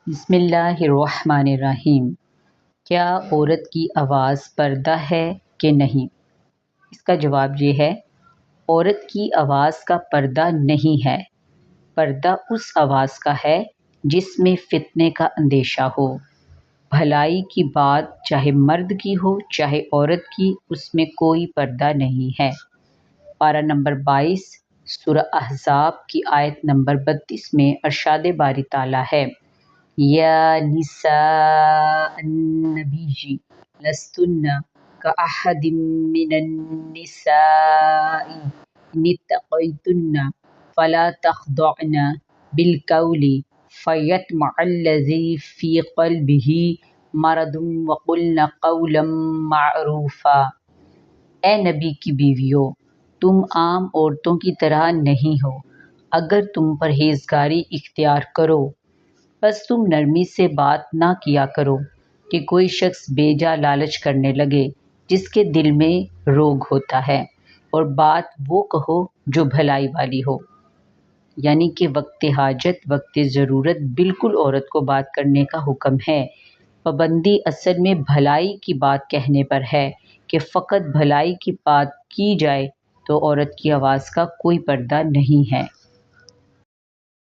بسم اللہ الرحمن الرحیم۔ کیا عورت کی آواز پردہ ہے کہ نہیں؟ اس کا جواب یہ ہے، عورت کی آواز کا پردہ نہیں ہے۔ پردہ اس آواز کا ہے جس میں فتنے کا اندیشہ ہو۔ بھلائی کی بات چاہے مرد کی ہو چاہے عورت کی، اس میں کوئی پردہ نہیں ہے۔ پارہ نمبر 22 سورہ احزاب کی آیت نمبر 32 میں ارشاد باری تعالیٰ ہے، یا نساء النبی لستن کاحد من النساء ان اتقیتن فلا تخضعن بالقول فیطمع الذی فی قلبہ مرض وقلن قولا معروفا۔ اے نبی کی بیویوں، تم عام عورتوں کی طرح نہیں ہو۔ اگر تم پرہیزگاری اختیار کرو بس تم نرمی سے بات نہ کیا کرو کہ کوئی شخص بیجا لالچ کرنے لگے جس کے دل میں روگ ہوتا ہے، اور بات وہ کہو جو بھلائی والی ہو۔ یعنی کہ وقت حاجت، وقت ضرورت بالکل عورت کو بات کرنے کا حکم ہے۔ پابندی اصل میں بھلائی کی بات کہنے پر ہے کہ فقط بھلائی کی بات کی جائے تو عورت کی آواز کا کوئی پردہ نہیں ہے۔